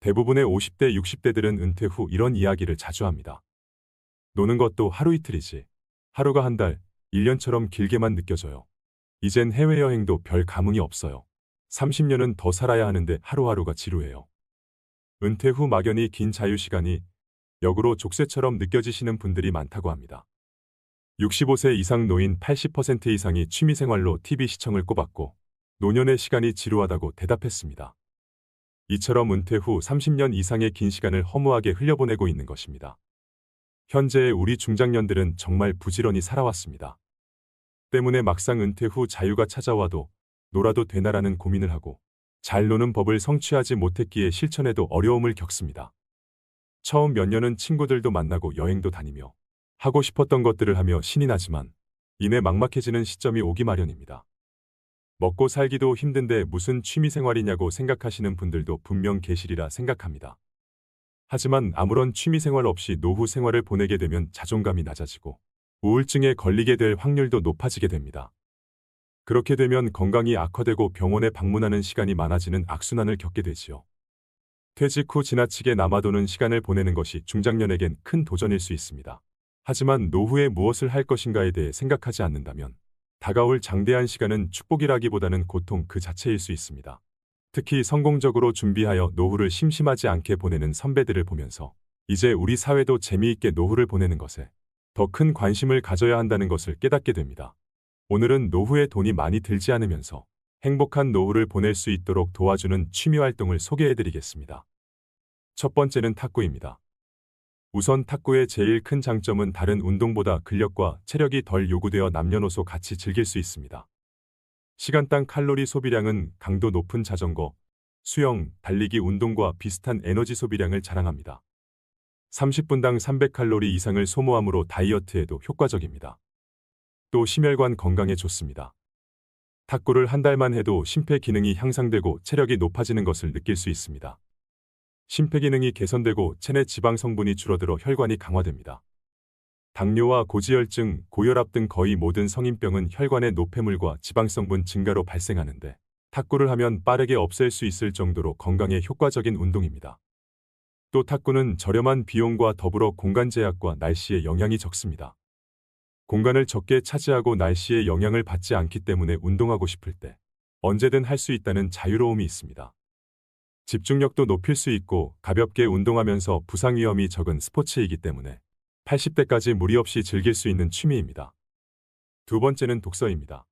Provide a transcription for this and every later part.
대부분의 50대, 60대들은 은퇴 후 이런 이야기를 자주 합니다. 노는 것도 하루 이틀이지. 하루가 한 달, 1년처럼 길게만 느껴져요. 이젠 해외여행도 별 감흥이 없어요. 30년은 더 살아야 하는데 하루하루가 지루해요. 은퇴 후 막연히 긴 자유시간이 역으로 족쇄처럼 느껴지시는 분들이 많다고 합니다. 65세 이상 노인 80% 이상이 취미생활로 TV 시청을 꼽았고 노년의 시간이 지루하다고 대답했습니다. 이처럼 은퇴 후 30년 이상의 긴 시간을 허무하게 흘려보내고 있는 것입니다. 현재의 우리 중장년들은 정말 부지런히 살아왔습니다. 때문에 막상 은퇴 후 자유가 찾아와도 놀아도 되나라는 고민을 하고 잘 노는 법을 성취하지 못했기에 실천에도 어려움을 겪습니다. 처음 몇 년은 친구들도 만나고 여행도 다니며 하고 싶었던 것들을 하며 신이 나지만 이내 막막해지는 시점이 오기 마련입니다. 먹고 살기도 힘든데 무슨 취미생활이냐고 생각하시는 분들도 분명 계시리라 생각합니다. 하지만 아무런 취미생활 없이 노후 생활을 보내게 되면 자존감이 낮아지고 우울증에 걸리게 될 확률도 높아지게 됩니다. 그렇게 되면 건강이 악화되고 병원에 방문하는 시간이 많아지는 악순환을 겪게 되지요. 퇴직 후 지나치게 남아도는 시간을 보내는 것이 중장년에겐 큰 도전일 수 있습니다. 하지만 노후에 무엇을 할 것인가에 대해 생각하지 않는다면 다가올 장대한 시간은 축복이라기보다는 고통 그 자체일 수 있습니다. 특히 성공적으로 준비하여 노후를 심심하지 않게 보내는 선배들을 보면서 이제 우리 사회도 재미있게 노후를 보내는 것에 더 큰 관심을 가져야 한다는 것을 깨닫게 됩니다. 오늘은 노후에 돈이 많이 들지 않으면서 행복한 노후를 보낼 수 있도록 도와주는 취미활동을 소개해드리겠습니다. 첫 번째는 탁구입니다. 우선 탁구의 제일 큰 장점은 다른 운동보다 근력과 체력이 덜 요구되어 남녀노소 같이 즐길 수 있습니다. 시간당 칼로리 소비량은 강도 높은 자전거, 수영, 달리기 운동과 비슷한 에너지 소비량을 자랑합니다. 30분당 300칼로리 이상을 소모하므로 다이어트에도 효과적입니다. 또 심혈관 건강에 좋습니다. 탁구를 한 달만 해도 심폐기능이 향상되고 체력이 높아지는 것을 느낄 수 있습니다. 심폐기능이 개선되고 체내 지방 성분이 줄어들어 혈관이 강화됩니다. 당뇨와 고지혈증, 고혈압 등 거의 모든 성인병은 혈관의 노폐물과 지방성분 증가로 발생하는데 탁구를 하면 빠르게 없앨 수 있을 정도로 건강에 효과적인 운동입니다. 또 탁구는 저렴한 비용과 더불어 공간 제약과 날씨에 영향이 적습니다. 공간을 적게 차지하고 날씨에 영향을 받지 않기 때문에 운동하고 싶을 때 언제든 할 수 있다는 자유로움이 있습니다. 집중력도 높일 수 있고 가볍게 운동하면서 부상 위험이 적은 스포츠이기 때문에 80대까지 무리 없이 즐길 수 있는 취미입니다. 두 번째는 독서입니다.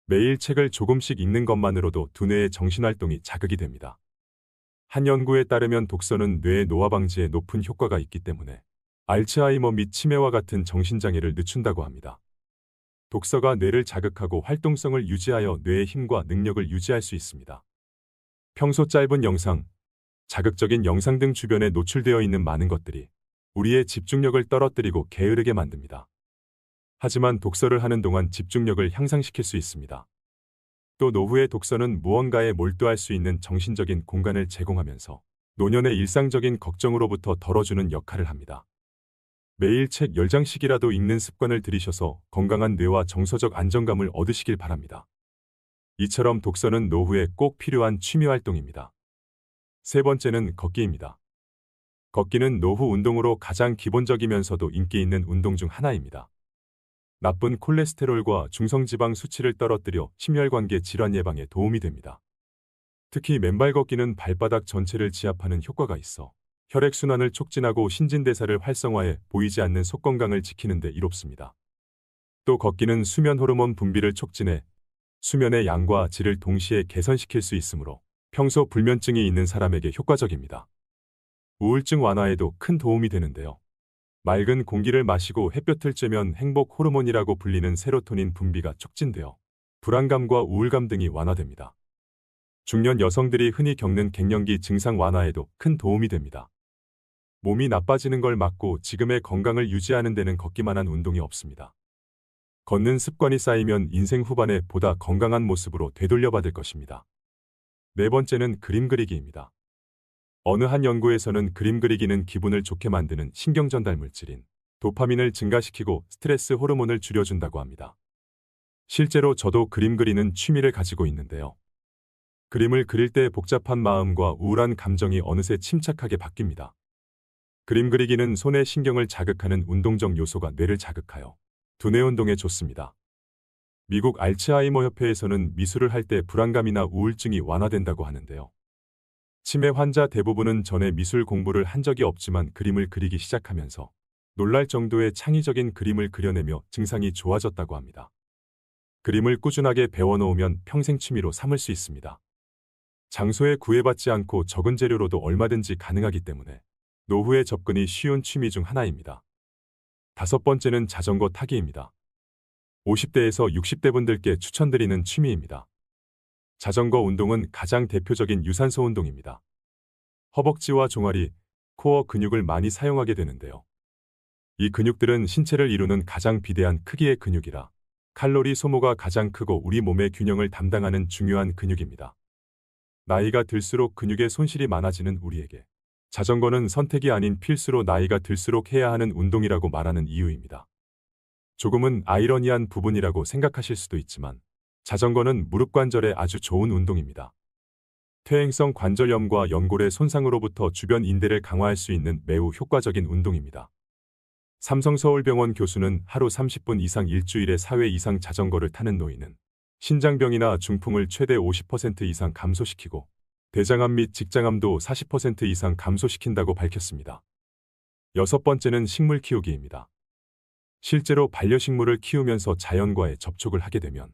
매일 책을 조금씩 읽는 것만으로도 두뇌의 정신활동이 자극이 됩니다. 한 연구에 따르면 독서는 뇌의 노화 방지에 높은 효과가 있기 때문에 알츠하이머 및 치매와 같은 정신장애를 늦춘다고 합니다. 독서가 뇌를 자극하고 활동성을 유지하여 뇌의 힘과 능력을 유지할 수 있습니다. 평소 짧은 영상, 자극적인 영상 등 주변에 노출되어 있는 많은 것들이 우리의 집중력을 떨어뜨리고 게으르게 만듭니다. 하지만 독서를 하는 동안 집중력을 향상시킬 수 있습니다. 또 노후의 독서는 무언가에 몰두할 수 있는 정신적인 공간을 제공하면서 노년의 일상적인 걱정으로부터 덜어주는 역할을 합니다. 매일 책 10장씩이라도 읽는 습관을 들이셔서 건강한 뇌와 정서적 안정감을 얻으시길 바랍니다. 이처럼 독서는 노후에 꼭 필요한 취미활동입니다. 세 번째는 걷기입니다. 걷기는 노후 운동으로 가장 기본적이면서도 인기 있는 운동 중 하나입니다. 나쁜 콜레스테롤과 중성지방 수치를 떨어뜨려 심혈관계 질환 예방에 도움이 됩니다. 특히 맨발 걷기는 발바닥 전체를 지압하는 효과가 있어 혈액순환을 촉진하고 신진대사를 활성화해 보이지 않는 속 건강을 지키는 데 이롭습니다. 또 걷기는 수면 호르몬 분비를 촉진해 수면의 양과 질을 동시에 개선시킬 수 있으므로 평소 불면증이 있는 사람에게 효과적입니다. 우울증 완화에도 큰 도움이 되는데요. 맑은 공기를 마시고 햇볕을 쬐면 행복 호르몬이라고 불리는 세로토닌 분비가 촉진되어 불안감과 우울감 등이 완화됩니다. 중년 여성들이 흔히 겪는 갱년기 증상 완화에도 큰 도움이 됩니다. 몸이 나빠지는 걸 막고 지금의 건강을 유지하는 데는 걷기만한 운동이 없습니다. 걷는 습관이 쌓이면 인생 후반에 보다 건강한 모습으로 되돌려받을 것입니다. 네 번째는 그림 그리기입니다. 어느 한 연구에서는 그림 그리기는 기분을 좋게 만드는 신경전달 물질인 도파민을 증가시키고 스트레스 호르몬을 줄여준다고 합니다. 실제로 저도 그림 그리는 취미를 가지고 있는데요. 그림을 그릴 때 복잡한 마음과 우울한 감정이 어느새 침착하게 바뀝니다. 그림 그리기는 손의 신경을 자극하는 운동적 요소가 뇌를 자극하여 두뇌 운동에 좋습니다. 미국 알츠하이머 협회에서는 미술을 할 때 불안감이나 우울증이 완화된다고 하는데요. 치매 환자 대부분은 전에 미술 공부를 한 적이 없지만 그림을 그리기 시작하면서 놀랄 정도의 창의적인 그림을 그려내며 증상이 좋아졌다고 합니다. 그림을 꾸준하게 배워놓으면 평생 취미로 삼을 수 있습니다. 장소에 구애받지 않고 적은 재료로도 얼마든지 가능하기 때문에 노후에 접근이 쉬운 취미 중 하나입니다. 5번째는 자전거 타기입니다. 50대에서 60대 분들께 추천드리는 취미입니다. 자전거 운동은 가장 대표적인 유산소 운동입니다. 허벅지와 종아리, 코어 근육을 많이 사용하게 되는데요. 이 근육들은 신체를 이루는 가장 비대한 크기의 근육이라 칼로리 소모가 가장 크고 우리 몸의 균형을 담당하는 중요한 근육입니다. 나이가 들수록 근육에 손실이 많아지는 우리에게 자전거는 선택이 아닌 필수로 나이가 들수록 해야 하는 운동이라고 말하는 이유입니다. 조금은 아이러니한 부분이라고 생각하실 수도 있지만 자전거는 무릎 관절에 아주 좋은 운동입니다. 퇴행성 관절염과 연골의 손상으로부터 주변 인대를 강화할 수 있는 매우 효과적인 운동입니다. 삼성서울병원 교수는 하루 30분 이상 일주일에 4회 이상 자전거를 타는 노인은 신장병이나 중풍을 최대 50% 이상 감소시키고 대장암 및 직장암도 40% 이상 감소시킨다고 밝혔습니다. 6번째는 식물 키우기입니다. 실제로 반려식물을 키우면서 자연과의 접촉을 하게 되면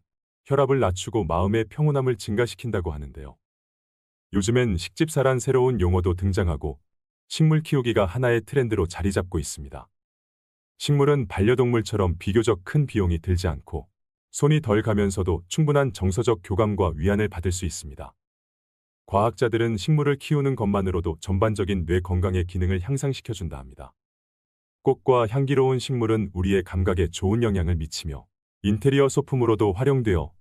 혈압을 낮추고 마음의 평온함을 증가시킨다고 하는데요. 요즘엔 식집사란 새로운 용어도 등장하고 식물 키우기가 하나의 트렌드로 자리 잡고 있습니다. 식물은 반려동물처럼 비교적 큰 비용이 들지 않고 손이 덜 가면서도 충분한 정서적 교감과 위안을 받을 수 있습니다. 과학자들은 식물을 키우는 것만으로도 전반적인 뇌 건강의 기능을 향상시켜준다 합니다. 꽃과 향기로운 식물은 우리의 감각에 좋은 영향을 미치며 인테리어 소품으로도 활용되어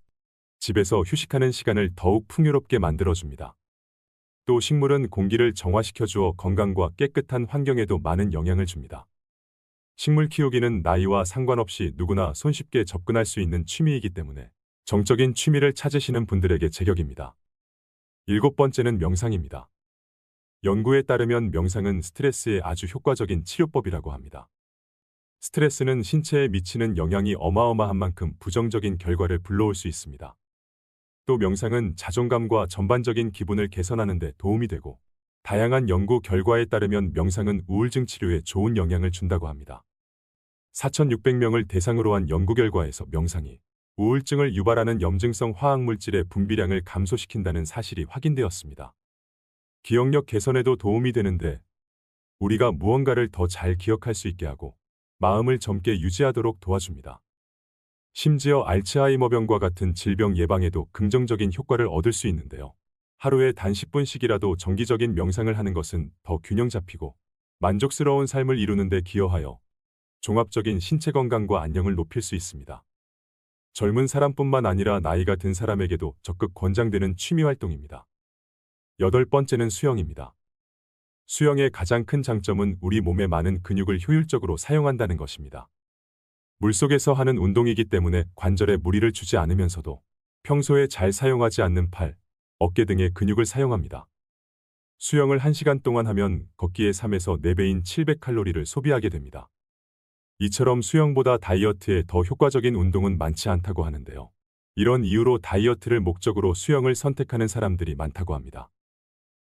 집에서 휴식하는 시간을 더욱 풍요롭게 만들어줍니다. 또 식물은 공기를 정화시켜주어 건강과 깨끗한 환경에도 많은 영향을 줍니다. 식물 키우기는 나이와 상관없이 누구나 손쉽게 접근할 수 있는 취미이기 때문에 정적인 취미를 찾으시는 분들에게 제격입니다. 7번째는 명상입니다. 연구에 따르면 명상은 스트레스에 아주 효과적인 치료법이라고 합니다. 스트레스는 신체에 미치는 영향이 어마어마한 만큼 부정적인 결과를 불러올 수 있습니다. 또 명상은 자존감과 전반적인 기분을 개선하는 데 도움이 되고 다양한 연구 결과에 따르면 명상은 우울증 치료에 좋은 영향을 준다고 합니다. 4,600명을 대상으로 한 연구 결과에서 명상이 우울증을 유발하는 염증성 화학물질의 분비량을 감소시킨다는 사실이 확인되었습니다. 기억력 개선에도 도움이 되는데 우리가 무언가를 더 잘 기억할 수 있게 하고 마음을 젊게 유지하도록 도와줍니다. 심지어 알츠하이머병과 같은 질병 예방에도 긍정적인 효과를 얻을 수 있는데요. 하루에 단 10분씩이라도 정기적인 명상을 하는 것은 더 균형 잡히고 만족스러운 삶을 이루는 데 기여하여 종합적인 신체 건강과 안녕을 높일 수 있습니다. 젊은 사람뿐만 아니라 나이가 든 사람에게도 적극 권장되는 취미 활동입니다. 8번째는 수영입니다. 수영의 가장 큰 장점은 우리 몸의 많은 근육을 효율적으로 사용한다는 것입니다. 물속에서 하는 운동이기 때문에 관절에 무리를 주지 않으면서도 평소에 잘 사용하지 않는 팔, 어깨 등의 근육을 사용합니다. 수영을 1시간 동안 하면 걷기의 3에서 4배인 700칼로리를 소비하게 됩니다. 이처럼 수영보다 다이어트에 더 효과적인 운동은 많지 않다고 하는데요. 이런 이유로 다이어트를 목적으로 수영을 선택하는 사람들이 많다고 합니다.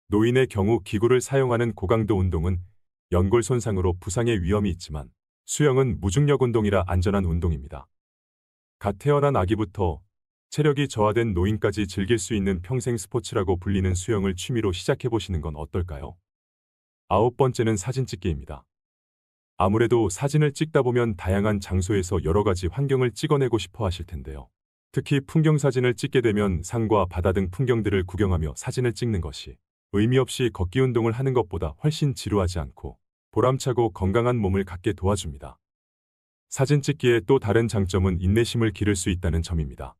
노인의 경우 기구를 사용하는 고강도 운동은 연골 손상으로 부상의 위험이 있지만 수영은 무중력 운동이라 안전한 운동입니다. 갓 태어난 아기부터 체력이 저하된 노인까지 즐길 수 있는 평생 스포츠라고 불리는 수영을 취미로 시작해보시는 건 어떨까요? 9번째는 사진 찍기입니다. 아무래도 사진을 찍다 보면 다양한 장소에서 여러 가지 환경을 찍어내고 싶어 하실 텐데요. 특히 풍경 사진을 찍게 되면 산과 바다 등 풍경들을 구경하며 사진을 찍는 것이 의미 없이 걷기 운동을 하는 것보다 훨씬 지루하지 않고 보람차고 건강한 몸을 갖게 도와줍니다. 사진 찍기의 또 다른 장점은 인내심을 기를 수 있다는 점입니다.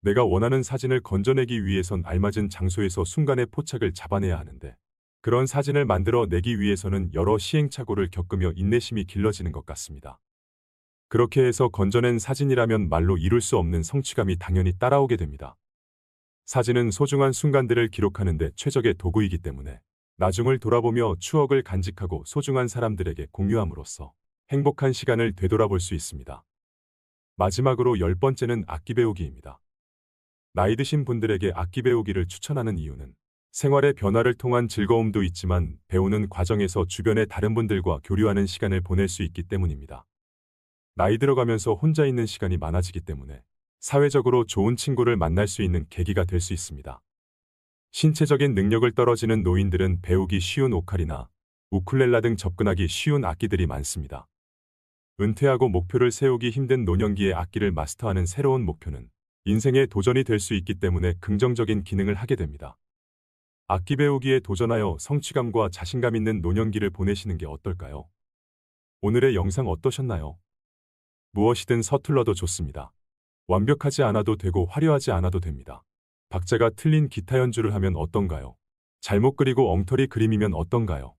내가 원하는 사진을 건져내기 위해선 알맞은 장소에서 순간의 포착을 잡아내야 하는데 그런 사진을 만들어 내기 위해서는 여러 시행착오를 겪으며 인내심이 길러지는 것 같습니다. 그렇게 해서 건져낸 사진이라면 말로 이룰 수 없는 성취감이 당연히 따라오게 됩니다. 사진은 소중한 순간들을 기록하는 데 최적의 도구이기 때문에 나중을 돌아보며 추억을 간직하고 소중한 사람들에게 공유함으로써 행복한 시간을 되돌아볼 수 있습니다. 마지막으로 10번째는 악기 배우기입니다. 나이 드신 분들에게 악기 배우기를 추천하는 이유는 생활의 변화를 통한 즐거움도 있지만 배우는 과정에서 주변의 다른 분들과 교류하는 시간을 보낼 수 있기 때문입니다. 나이 들어가면서 혼자 있는 시간이 많아지기 때문에 사회적으로 좋은 친구를 만날 수 있는 계기가 될 수 있습니다. 신체적인 능력을 떨어지는 노인들은 배우기 쉬운 오카리나, 우쿨렐라 등 접근하기 쉬운 악기들이 많습니다. 은퇴하고 목표를 세우기 힘든 노년기에 악기를 마스터하는 새로운 목표는 인생의 도전이 될 수 있기 때문에 긍정적인 기능을 하게 됩니다. 악기 배우기에 도전하여 성취감과 자신감 있는 노년기를 보내시는 게 어떨까요? 오늘의 영상 어떠셨나요? 무엇이든 서툴러도 좋습니다. 완벽하지 않아도 되고 화려하지 않아도 됩니다. 박자가 틀린 기타 연주를 하면 어떤가요? 잘못 그리고 엉터리 그림이면 어떤가요?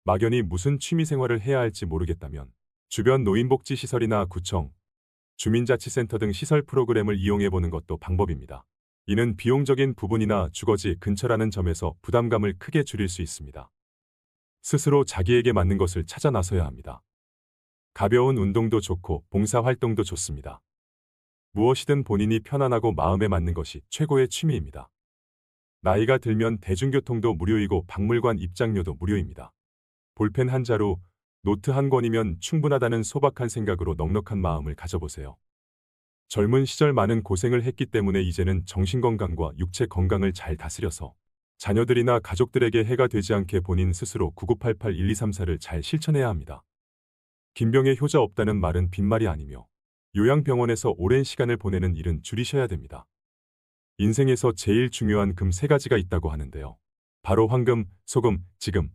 막연히 무슨 취미생활을 해야 할지 모르겠다면 주변 노인복지시설이나 구청, 주민자치센터 등 시설 프로그램을 이용해보는 것도 방법입니다. 이는 비용적인 부분이나 주거지 근처라는 점에서 부담감을 크게 줄일 수 있습니다. 스스로 자기에게 맞는 것을 찾아 나서야 합니다. 가벼운 운동도 좋고 봉사활동도 좋습니다. 무엇이든 본인이 편안하고 마음에 맞는 것이 최고의 취미입니다. 나이가 들면 대중교통도 무료이고 박물관 입장료도 무료입니다. 볼펜 한 자루, 노트 한 권이면 충분하다는 소박한 생각으로 넉넉한 마음을 가져보세요. 젊은 시절 많은 고생을 했기 때문에 이제는 정신건강과 육체 건강을 잘 다스려서 자녀들이나 가족들에게 해가 되지 않게 본인 스스로 9988-1234를 잘 실천해야 합니다. 김병에 효자 없다는 말은 빈말이 아니며 요양병원에서 오랜 시간을 보내는 일은 줄이셔야 됩니다. 인생에서 제일 중요한 금 3가지가 있다고 하는데요. 바로 황금, 소금, 지금.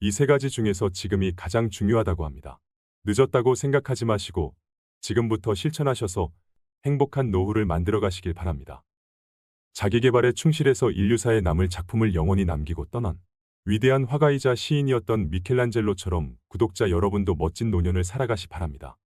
이 3가지 중에서 지금이 가장 중요하다고 합니다. 늦었다고 생각하지 마시고 지금부터 실천하셔서 행복한 노후를 만들어 가시길 바랍니다. 자기계발에 충실해서 인류사에 남을 작품을 영원히 남기고 떠난 위대한 화가이자 시인이었던 미켈란젤로처럼 구독자 여러분도 멋진 노년을 살아가시 바랍니다.